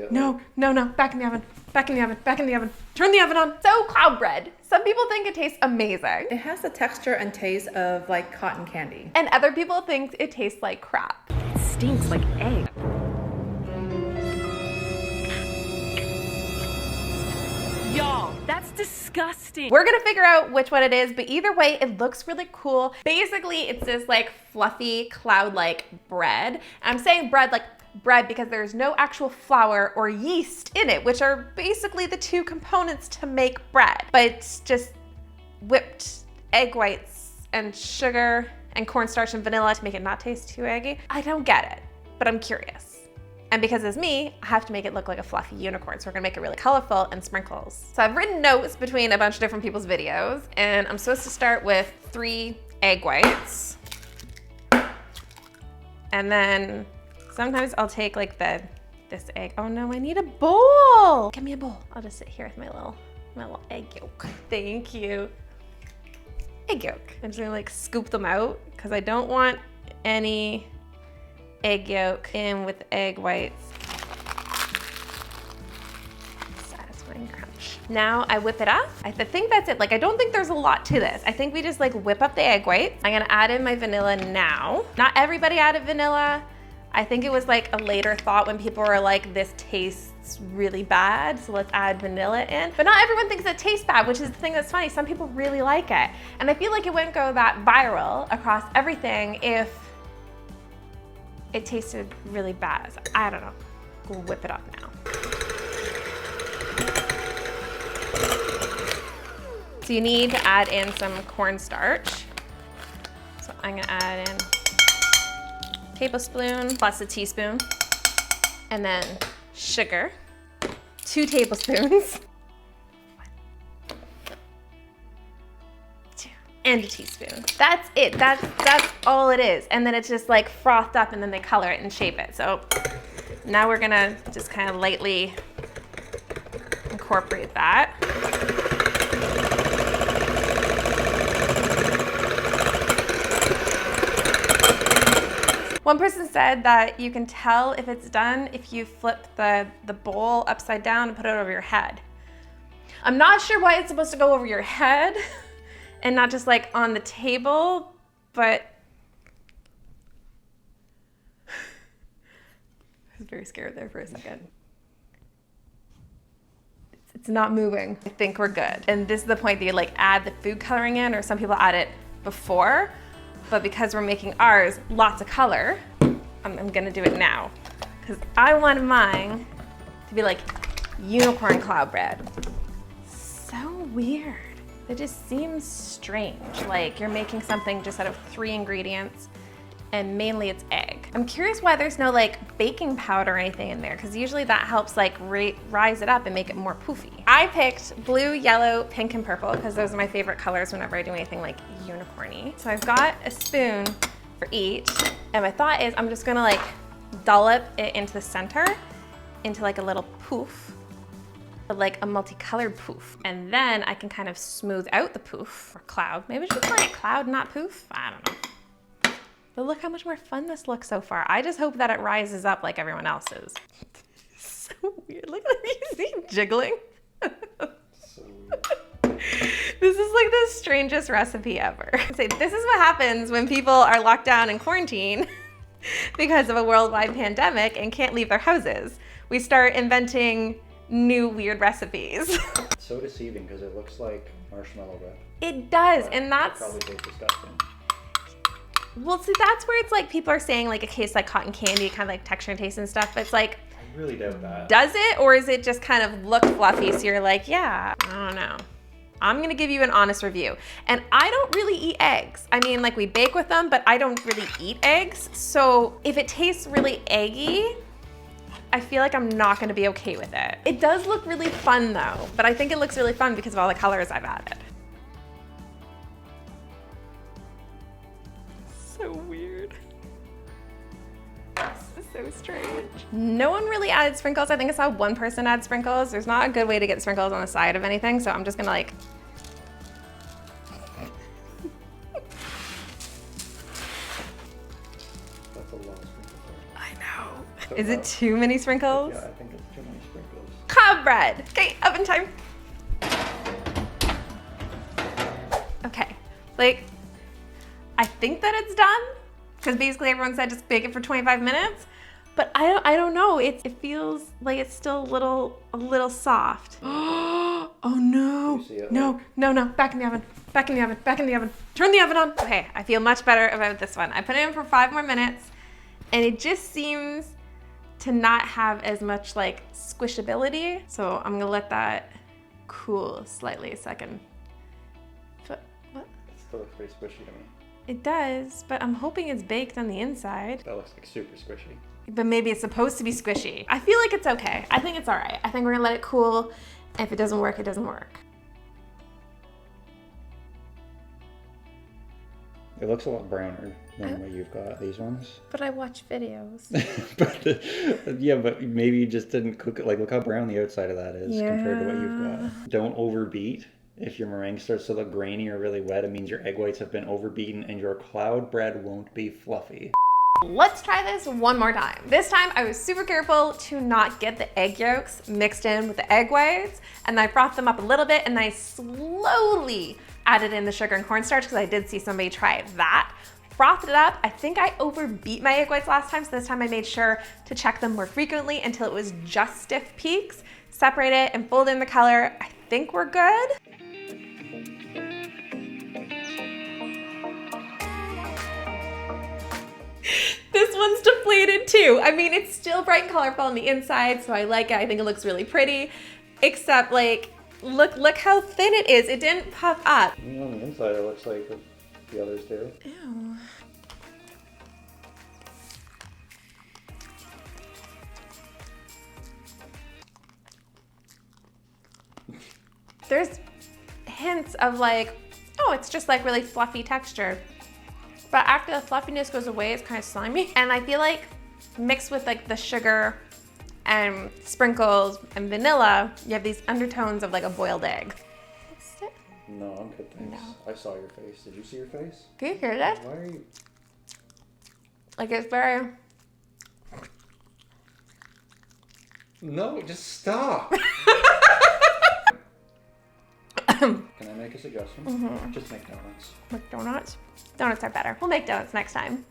get No, back in the oven. Back in the oven. Back in the oven. Turn the oven on. So cloud bread. Some people think it tastes amazing. It has the texture and taste of like cotton candy. And other people think it tastes like crap. It stinks like egg. Y'all, that's disgusting. We're gonna figure out which one it is, but either way, it looks really cool. Basically, it's this like fluffy cloud-like bread. I'm saying bread like bread because there's no actual flour or yeast in it, which are basically the two components to make bread. But it's just whipped egg whites and sugar and cornstarch and vanilla to make it not taste too eggy. I don't get it, but I'm curious. And because it's me, I have to make it look like a fluffy unicorn. So we're gonna make it really colorful and sprinkles. So I've written notes between a bunch of different people's videos, and I'm supposed to start with 3 egg whites. And then sometimes I'll take like this egg. Oh no, I need a bowl. Give me a bowl. I'll just sit here with my little egg yolk. Thank you. Egg yolk. I'm just gonna like scoop them out because I don't want any egg yolk in with egg whites. Satisfying crunch. Now I whip it up. I think that's it. Like, I don't think there's a lot to this. I think we just like whip up the egg whites. I'm gonna add in my vanilla now. Not everybody added vanilla. I think it was like a later thought when people were like, this tastes really bad, so let's add vanilla in. But not everyone thinks it tastes bad, which is the thing that's funny. Some people really like it. And I feel like it wouldn't go that viral across everything if it tasted really bad. So I don't know. We'll whip it up now. So you need to add in some cornstarch. So I'm gonna add in a tablespoon plus a teaspoon. And then sugar, 2 tablespoons. And a teaspoon. That's it. That's all it is. And then it's just like frothed up and then they color it and shape it. So now we're gonna just kind of lightly incorporate that. One person said that you can tell if it's done if you flip the bowl upside down and put it over your head. I'm not sure why it's supposed to go over your head and not just like on the table, but I was very scared there for a second. It's not moving. I think we're good. And this is the point that you like add the food coloring in, or some people add it before, but because we're making ours lots of color, I'm gonna do it now. Because I want mine to be like unicorn cloud bread. So weird. It just seems strange, like you're making something just out of 3 ingredients and mainly it's egg. I'm curious why there's no like baking powder or anything in there, because usually that helps like rise it up and make it more poofy. I picked blue, yellow, pink, and purple because those are my favorite colors whenever I do anything like unicorny. So I've got a spoon for each, and my thought is I'm just gonna like dollop it into the center into like a little poof, like a multicolored poof. And then I can kind of smooth out the poof, or cloud. Maybe I should call it cloud, not poof. I don't know. But look how much more fun this looks so far. I just hope that it rises up like everyone else's. So weird. Look at you see him jiggling. So weird. This is like the strangest recipe ever. This is what happens when people are locked down in quarantine because of a worldwide pandemic and can't leave their houses. We start inventing new weird recipes. It's so deceiving because it looks like marshmallow bread. It does, But and it that's, probably tastes disgusting. well, see, that's where it's like people are saying like it tastes like cotton candy, kind of like texture and taste and stuff, but it's like, I really doubt that. does it, or is it just kind of look fluffy so you're like, yeah, I don't know. I'm gonna give you an honest review. And I don't really eat eggs. I mean, like we bake with them, but I don't really eat eggs. So if it tastes really eggy, I feel like I'm not gonna be okay with it. It does look really fun though, but I think it looks really fun because of all the colors I've added. So weird. This is so strange. No one really added sprinkles. I think I saw one person add sprinkles. There's not a good way to get sprinkles on the side of anything, so I'm just gonna like, That's a lot of sprinkles. I know. So Is it too many sprinkles? Yeah, I think it's too many love bread. Okay, oven time. Okay, like, I think that it's done because basically everyone said just bake it for 25 minutes. But I don't know. It feels like it's still a little soft. Oh no. You see it, No, like- no. Back in the oven. Back in the oven. Back in the oven. Turn the oven on. Okay, I feel much better about this one. I put it in for 5 more minutes and it just seems to not have as much like squishability. So I'm gonna let that cool slightly a second. What? It still looks pretty squishy to me. It does, but I'm hoping it's baked on the inside. That looks like super squishy. But maybe it's supposed to be squishy. I feel like it's okay. I think it's all right. I think we're gonna let it cool. And if it doesn't work, it doesn't work. It looks a lot browner than what you've got, these ones. But I watch videos. but maybe you just didn't cook it. Like, look how brown the outside of that is compared to what you've got. Don't overbeat. If your meringue starts to look grainy or really wet, it means your egg whites have been overbeaten and your cloud bread won't be fluffy. Let's try this one more time. This time I was super careful to not get the egg yolks mixed in with the egg whites, and I frothed them up a little bit and I slowly added in the sugar and cornstarch because I did see somebody try that. Frothed it up. I think I overbeat my egg whites last time, so this time I made sure to check them more frequently until it was just stiff peaks. Separate it and fold in the color. I think we're good. This one's deflated too. I mean, it's still bright and colorful on the inside, so I like it. I think it looks really pretty, except like, look how thin it is. It didn't puff up. On the inside, it looks like the others do. Ew. There's hints of like, oh, it's just like really fluffy texture. But after the fluffiness goes away, it's kind of slimy. And I feel like mixed with like the sugar and sprinkles and vanilla, you have these undertones of like a boiled egg. No, I'm good, thanks. No. I saw your face. Did you see your face? Can you hear this? Why are you... Like it's very... No, just stop! Can I make a suggestion? Just make donuts. Make donuts? Donuts are better. We'll make donuts next time.